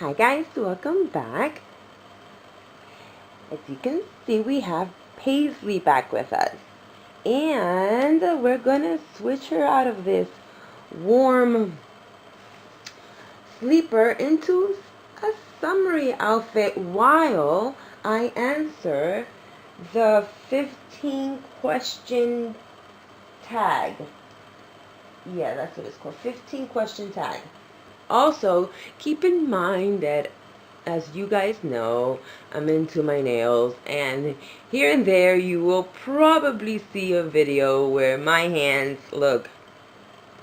Hi guys, welcome back. As you can see, we have Paisley back with us. And we're gonna switch her out of this warm sleeper into a summery outfit while I answer the 15 question tag. Yeah, that's what it's called, 15 question tag. Also, keep in mind that, as you guys know, I'm into my nails, and here and there you will probably see a video where my hands look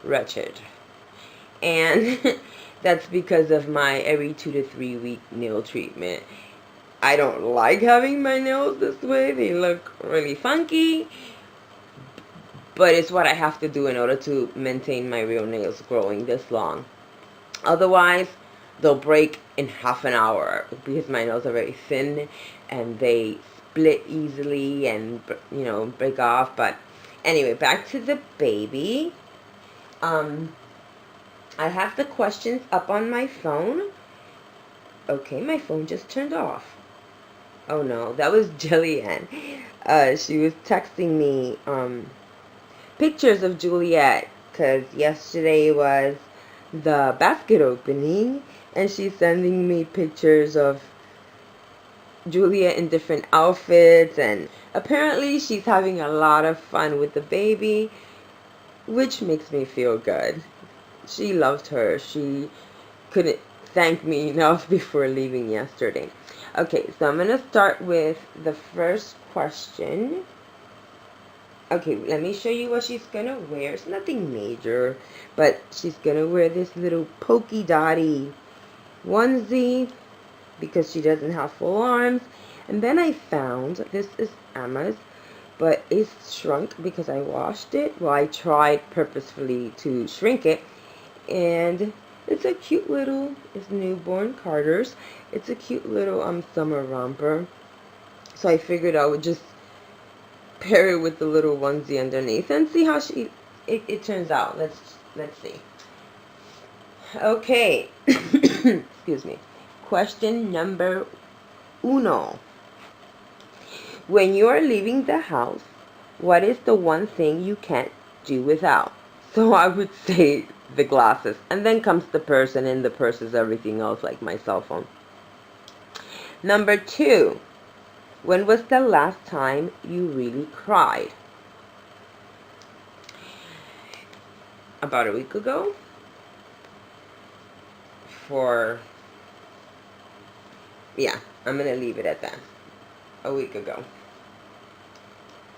wretched. And that's because of my every 2 to 3 week nail treatment. I don't like having my nails this way. They look really funky. But it's what I have to do in order to maintain my real nails growing this long. Otherwise, they'll break in half an hour because my nails are very thin and they split easily and, you know, break off. But anyway, back to the baby. I have the questions up on my phone. Okay, my phone just turned off. Oh no, that was Jillian. She was texting me pictures of Juliet because yesterday was the basket opening, and she's sending me pictures of Juliet in different outfits, and apparently she's having a lot of fun with the baby, which makes me feel good. She loved her. She couldn't thank me enough before leaving yesterday. Okay, so I'm gonna start with the first question. Okay, let me show you what she's gonna wear. It's nothing major, but she's gonna wear this little polka dotty onesie because she doesn't have full arms. And then I found, this is Emma's, but it's shrunk because I washed it. Well, I tried purposefully to shrink it. And it's a cute little, it's newborn Carter's. It's a cute little summer romper. So I figured I would just pair it with the little onesie underneath and see how it turns out. Let's see. Okay. Excuse me. Question number uno. When you are leaving the house, what is the one thing you can't do without? So I would say the glasses, and then comes the purse, and in the purse is everything else like my cell phone. Number two. When was the last time you really cried? About a week ago. Yeah, I'm going to leave it at that. A week ago.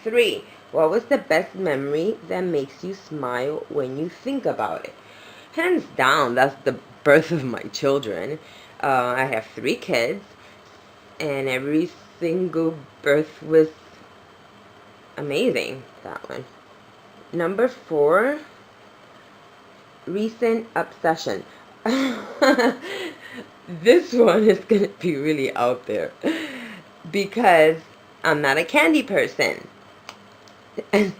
3. What was the best memory that makes you smile when you think about it? Hands down, that's the birth of my children. I have 3 kids, and every single birth was amazing. That one. Number 4, recent obsession. This one is gonna be really out there because I'm not a candy person. And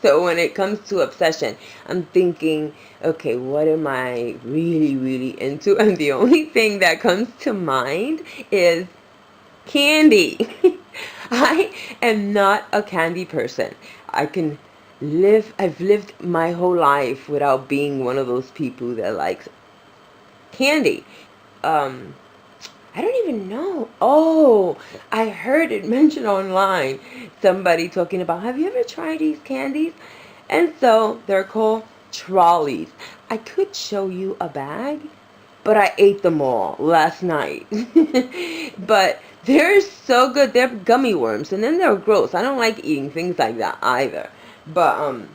so when it comes to obsession, I'm thinking, okay, what am I really, really into? And the only thing that comes to mind is candy. I am not a candy person. I've lived my whole life without being one of those people that likes candy. I don't even know. Oh, I heard it mentioned online. Somebody talking about, have you ever tried these candies? And so they're called trolleys. I could show you a bag, but I ate them all last night. But they're so good. They're gummy worms, and then they're gross. I don't like eating things like that either. But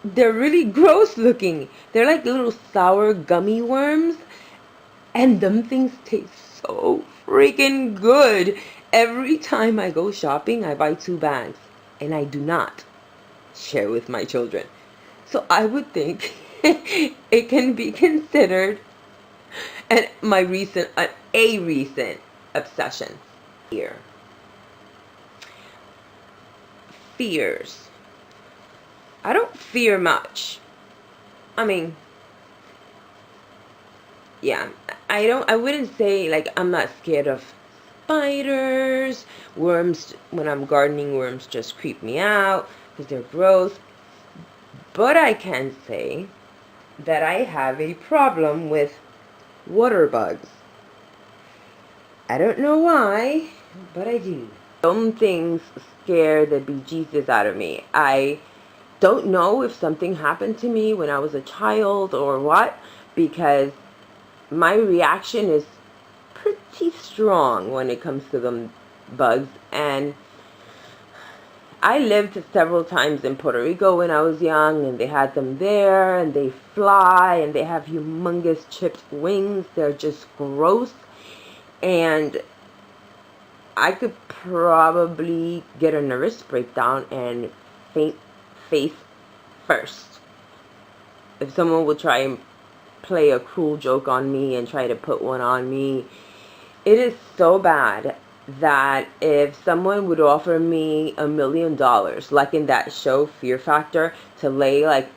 they're really gross looking. They're like little sour gummy worms, and them things taste so freaking good. Every time I go shopping, I buy 2 bags, and I do not share with my children. So I would think it can be considered a recent obsession. Fears. I don't fear much. I mean, yeah, I wouldn't say, like, I'm not scared of spiders. Worms, when I'm gardening, worms just creep me out because they're gross. But I can say that I have a problem with water bugs. I don't know why, but I do. Some things scare the bejesus out of me. I don't know if something happened to me when I was a child or what, because my reaction is pretty strong when it comes to them bugs. And I lived several times in Puerto Rico when I was young, and they had them there, and they fly, and they have humongous chipped wings. They're just gross, and I could probably get a nervous breakdown and faint face first if someone would try and play a cruel joke on me and try to put one on me. It is so bad that if someone would offer me $1,000,000, like in that show Fear Factor, to lay like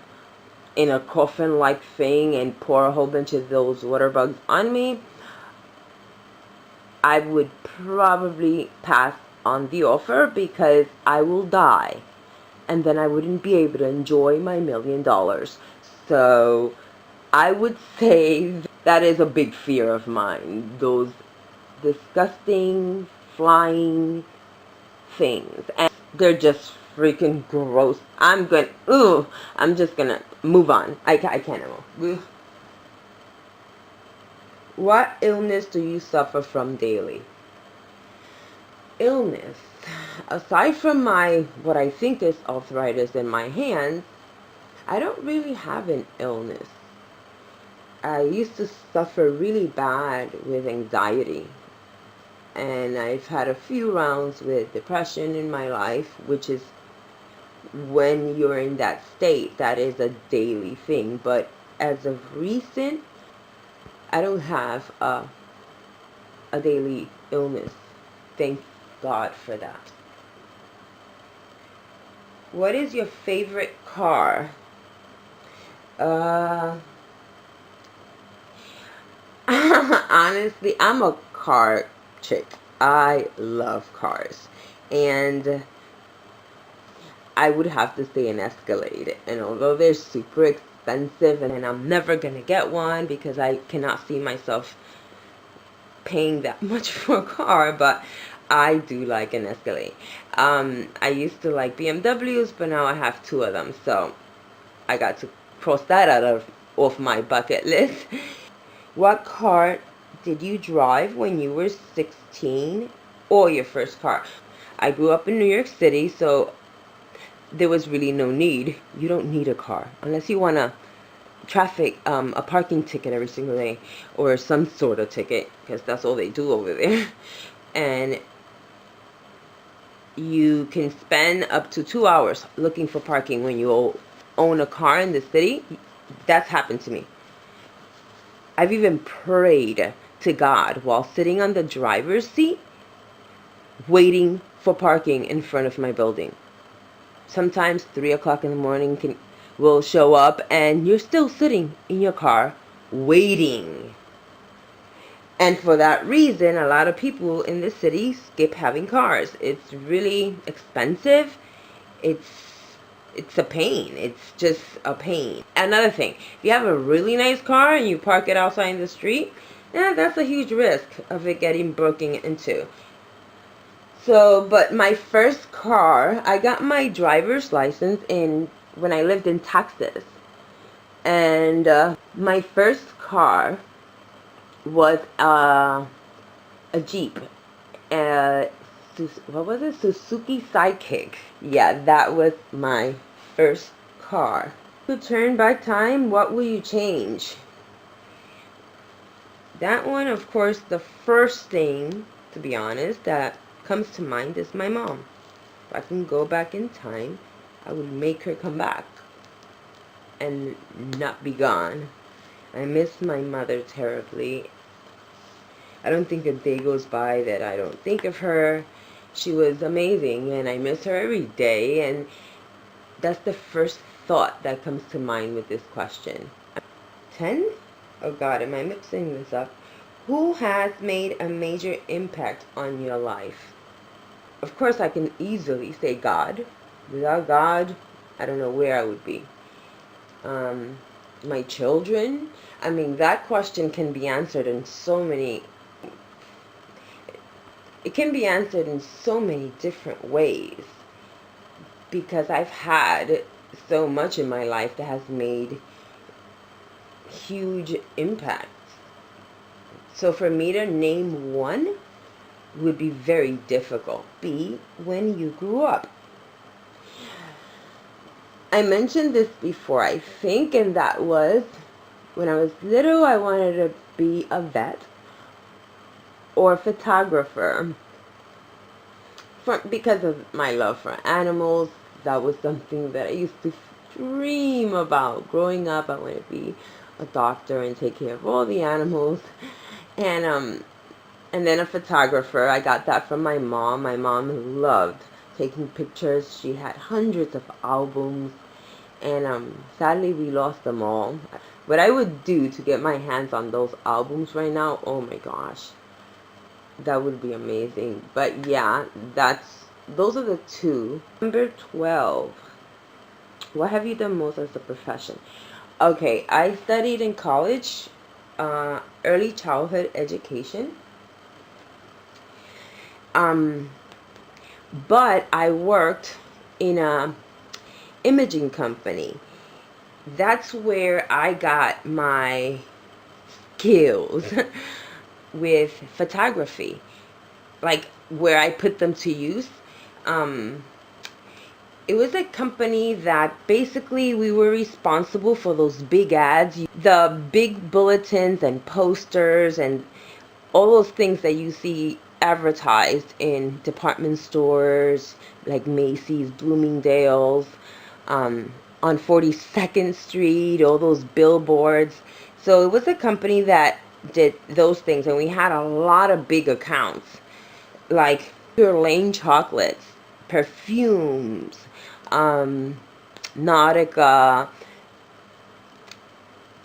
in a coffin like thing and pour a whole bunch of those water bugs on me, I would probably pass on the offer because I will die, and then I wouldn't be able to enjoy my $1,000,000. So I would say that is a big fear of mine, those disgusting flying things, and they're just freaking gross. I'm just gonna move on. I can't anymore. What illness do you suffer from daily? Illness. Aside from what I think is arthritis in my hands, I don't really have an illness. I used to suffer really bad with anxiety, and I've had a few rounds with depression in my life, which is, when you're in that state, that is a daily thing. But as of recent, I don't have a daily illness. Thank God for that. What is your favorite car? Honestly, I'm a car chick. I love cars. And I would have to say an Escalade. And although they're super expensive and I'm never going to get one because I cannot see myself paying that much for a car, but I do like an Escalade. I used to like BMWs, but now I have two of them. So I got to cross that off my bucket list. What car did you drive when you were 16, or your first car? I grew up in New York City, so there was really no need. You don't need a car unless you want a parking ticket every single day, or some sort of ticket, because that's all they do over there. And you can spend up to 2 hours looking for parking when you own a car in the city. That's happened to me. I've even prayed to God while sitting on the driver's seat, waiting for parking in front of my building. Sometimes 3 o'clock in the morning will show up and you're still sitting in your car waiting. And for that reason, a lot of people in the city skip having cars. It's really expensive. It's a pain. It's just a pain. Another thing, if you have a really nice car and you park it outside in the street, that's a huge risk of it getting broken into. So, but my first car, I got my driver's license when I lived in Texas. And my first car was a Jeep. What was it? Suzuki Sidekick. Yeah, that was my first car. To turn back time, what will you change? That one, of course, the first thing, to be honest, that comes to mind is my mom. If I can go back in time, I would make her come back and not be gone. I miss my mother terribly. I don't think a day goes by that I don't think of her. She was amazing, and I miss her every day, and that's the first thought that comes to mind with this question. 10? Oh God, am I mixing this up? Who has made a major impact on your life? Of course, I can easily say God. Without God, I don't know where I would be. My children. I mean, that question can be answered in so many. It can be answered in so many different ways, because I've had so much in my life that has made huge impacts. So for me to name one would be very difficult. Be when you grew up. I mentioned this before, I think, and that was when I was little, I wanted to be a vet or a photographer because of my love for animals. That was something that I used to dream about. Growing up, I wanted to be a doctor and take care of all the animals. And then a photographer. I got that from my mom. My mom loved taking pictures. She had hundreds of albums, and sadly we lost them all. What I would do to get my hands on those albums right now, oh my gosh, that would be amazing. But yeah, those are the two. Number 12. What have you done most as a profession? Okay, I studied in college, early childhood education. But I worked in a imaging company. That's where I got my skills with photography, like where I put them to use. It was a company that basically we were responsible for those big ads, the big bulletins and posters and all those things that you see advertised in department stores like Macy's, Bloomingdale's, on 42nd Street, all those billboards. So it was a company that did those things, and we had a lot of big accounts like Pure Lane chocolates, perfumes, Nautica,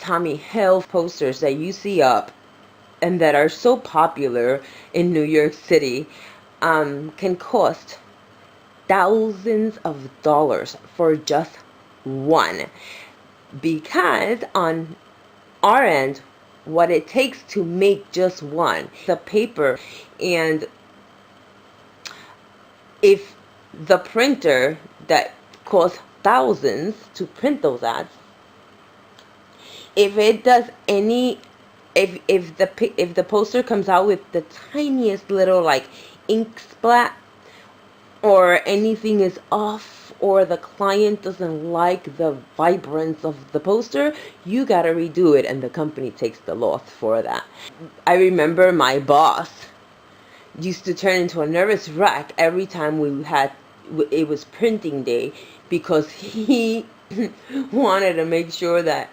Tommy Hilfiger posters that you see up and that are so popular in New York City, can cost thousands of dollars for just one. Because on our end, what it takes to make just one, the paper, and if the printer that costs thousands to print those ads, if it does any, if the poster comes out with the tiniest little like ink splat, or anything is off, or the client doesn't like the vibrance of the poster, you gotta redo it, and the company takes the loss for that. I remember my boss used to turn into a nervous wreck every time it was printing day, because he wanted to make sure that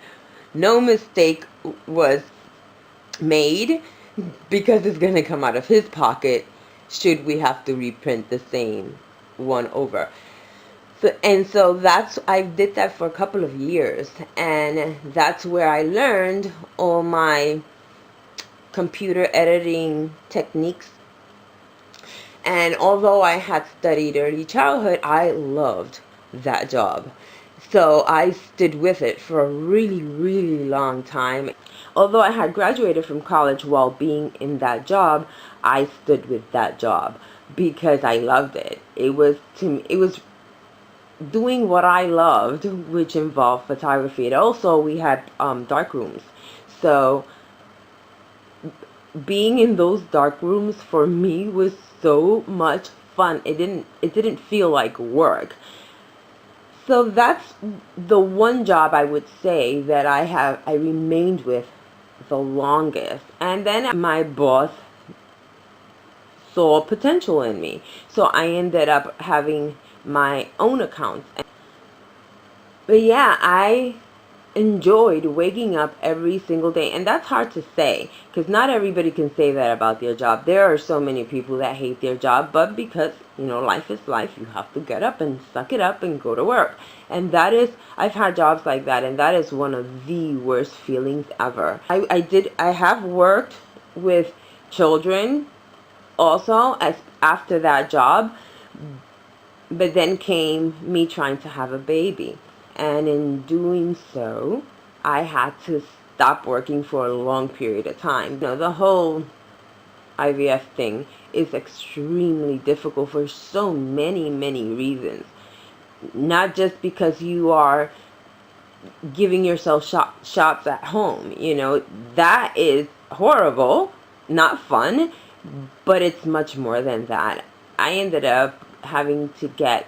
no mistake was made, because it's going to come out of his pocket should we have to reprint the same one over. So I did that for a couple of years, and that's where I learned all my computer editing techniques. And although I had studied early childhood, I loved that job. So I stood with it for a really, really long time. Although I had graduated from college while being in that job, I stood with that job because I loved it. It was doing what I loved, which involved photography. And also we had dark rooms. So being in those dark rooms for me was so much fun. It didn't feel like work. So that's the one job I would say that I remained with the longest. And then my boss saw potential in me. So I ended up having my own accounts. But yeah, I enjoyed waking up every single day. And that's hard to say, because not everybody can say that about their job. There are so many people that hate their job, but because, you know, life is life, you have to get up and suck it up and go to work. And that is, I've had jobs like that, and that is one of the worst feelings ever. I have worked with children also as after that job, but then came me trying to have a baby. And in doing so, I had to stop working for a long period of time. You know, the whole IVF thing is extremely difficult for so many, many reasons. Not just because you are giving yourself shots at home. You know, that is horrible, not fun, but it's much more than that. I ended up having to get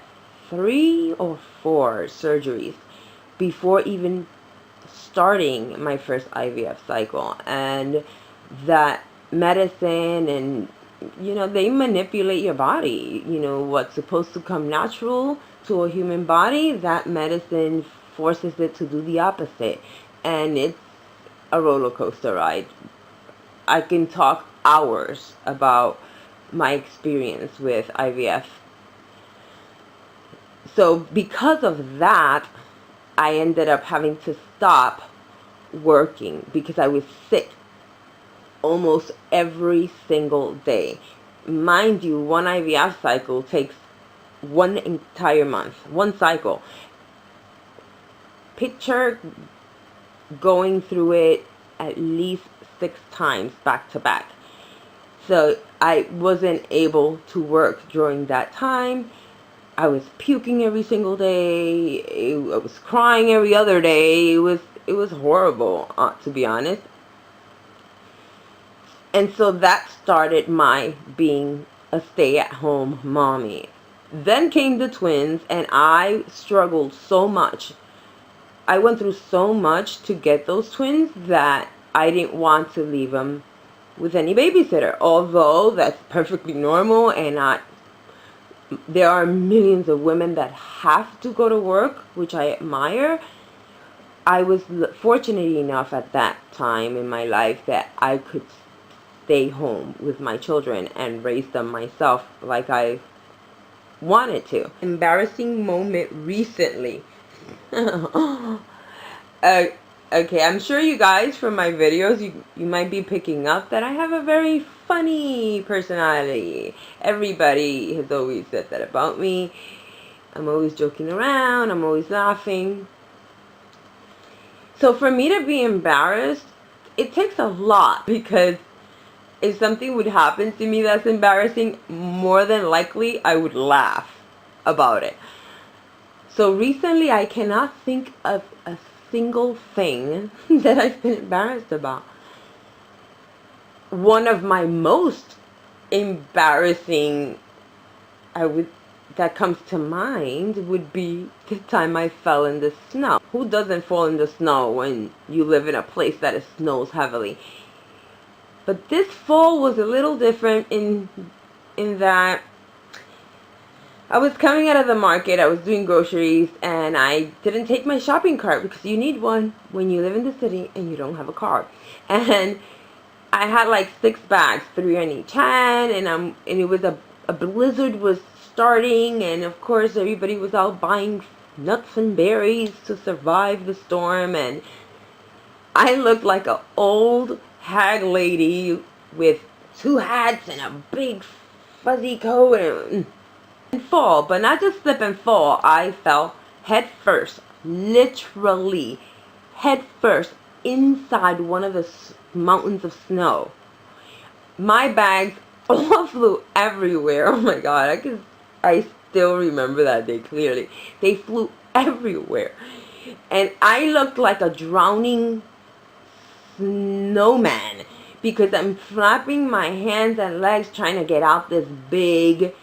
3 or 4 surgeries before even starting my first IVF cycle. And that medicine, and you know, they manipulate your body. You know, what's supposed to come natural to a human body, that medicine forces it to do the opposite. And it's a roller coaster ride. I can talk hours about my experience with IVF. So because of that, I ended up having to stop working because I was sick almost every single day. Mind you, one IVF cycle takes 1 entire month, 1 cycle. Picture going through it at least 6 times back to back. So I wasn't able to work during that time. I was puking every single day. I was crying every other day. It was horrible, to be honest. And so that started my being a stay-at-home mommy. Then came the twins, and I struggled so much. I went through so much to get those twins that I didn't want to leave them with any babysitter. Although that's perfectly normal, and there are millions of women that have to go to work, which I admire. I was fortunate enough at that time in my life that I could stay home with my children and raise them myself like I wanted to. Embarrassing moment recently. Okay, I'm sure you guys from my videos, you might be picking up that I have a very funny personality. Everybody has always said that about me. I'm always joking around. I'm always laughing. So for me to be embarrassed, it takes a lot, because if something would happen to me that's embarrassing, more than likely I would laugh about it. So recently I cannot think of a single thing that I've been embarrassed about. One of my most embarrassing that comes to mind would be the time I fell in the snow. Who doesn't fall in the snow when you live in a place that it snows heavily? But this fall was a little different in that I was coming out of the market, I was doing groceries, and I didn't take my shopping cart, because you need one when you live in the city and you don't have a car. And I had like 6 bags, 3 on each hand, and it was a blizzard was starting, and of course everybody was out buying nuts and berries to survive the storm, and I looked like an old hag lady with 2 hats and a big fuzzy coat, and fall, but not just slip and fall. I fell head first, literally head first, inside one of the mountains of snow. My bags all flew everywhere. Oh my god, I still remember that day clearly. They flew everywhere, and I looked like a drowning snowman, because I'm flapping my hands and legs trying to get out this big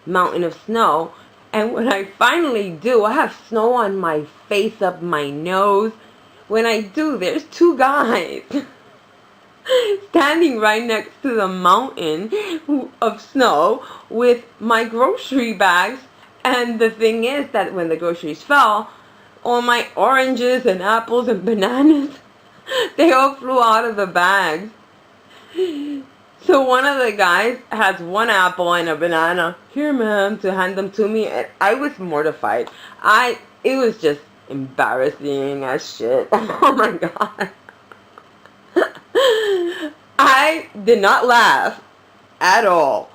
mountain of snow. And when I finally do, I have snow on my face, up my nose. When I do, there's 2 guys standing right next to the mountain of snow with my grocery bags. And the thing is that when the groceries fell, all my oranges and apples and bananas, they all flew out of the bags. So one of the guys has one apple and a banana. Here, ma'am, to hand them to me. And I was mortified. It was just embarrassing as shit. Oh my god. I did not laugh at all.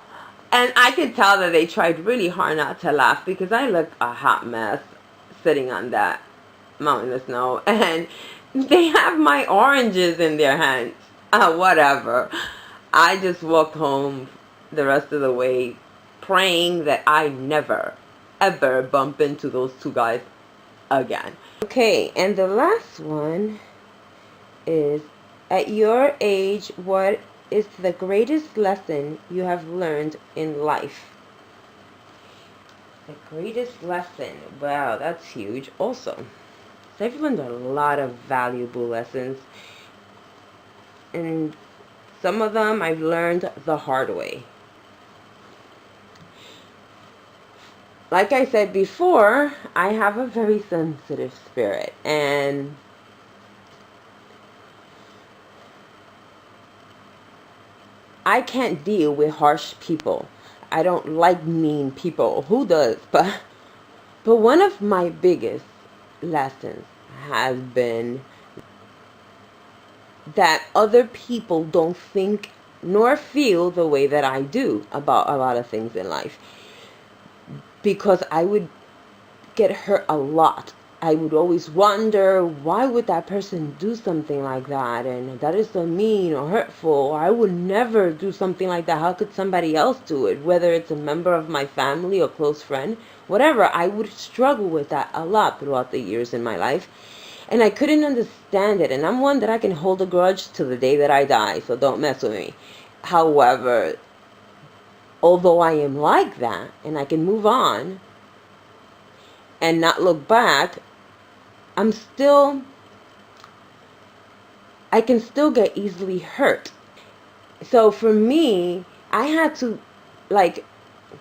And I could tell that they tried really hard not to laugh because I looked a hot mess sitting on that mountain of snow. And they have my oranges in their hands. Whatever. I just walked home the rest of the way praying that I never, ever bump into those two guys again. Okay, and the last one is, at your age, what is the greatest lesson you have learned in life? The greatest lesson. Wow, that's huge. Also, so I've learned a lot of valuable lessons. And some of them I've learned the hard way. Like I said before, I have a very sensitive spirit. And I can't deal with harsh people. I don't like mean people. Who does? But one of my biggest lessons has been that other people don't think nor feel the way that I do about a lot of things in life. Because I would get hurt a lot. I would always wonder, why would that person do something like that? And that is so mean or hurtful. I would never do something like that. How could somebody else do it? Whether it's a member of my family or close friend, whatever. I would struggle with that a lot throughout the years in my life. And I couldn't understand it. And I'm one that I can hold a grudge till the day that I die. So don't mess with me. However, although I am like that and I can move on and not look back, I can still get easily hurt. So for me, I had to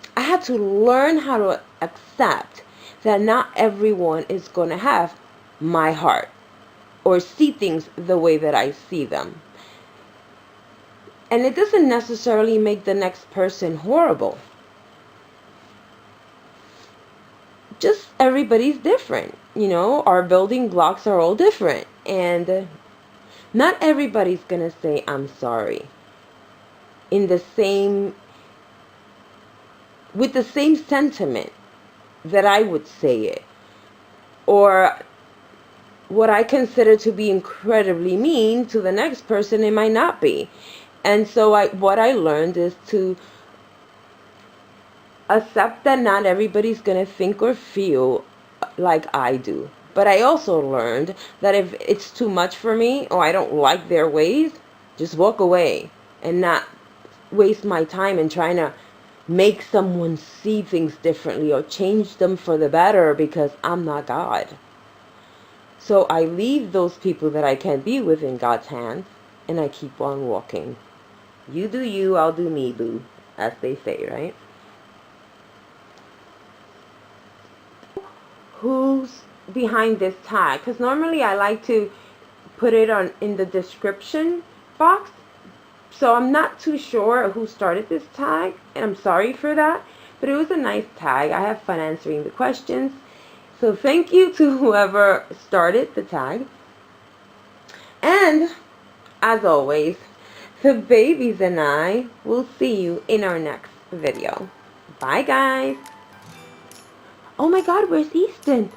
learn how to accept that not everyone is going to have my heart or see things the way that I see them. And it doesn't necessarily make the next person horrible. Just everybody's different. You know, our building blocks are all different. And not everybody's going to say, I'm sorry. With the same sentiment that I would say it. Or what I consider to be incredibly mean to the next person, it might not be. And so what I learned is to accept that not everybody's going to think or feel like I do. But I also learned that if it's too much for me or I don't like their ways, just walk away and not waste my time in trying to make someone see things differently or change them for the better, because I'm not God. So I leave those people that I can't be with in God's hands, and I keep on walking. You do you, I'll do me, boo, as they say, right? Who's behind this tag? Because normally I like to put it in the description box. So I'm not too sure who started this tag, and I'm sorry for that. But it was a nice tag. I have fun answering the questions. So thank you to whoever started the tag. And as always, the babies and I will see you in our next video. Bye, guys. Oh my God, where's Easton?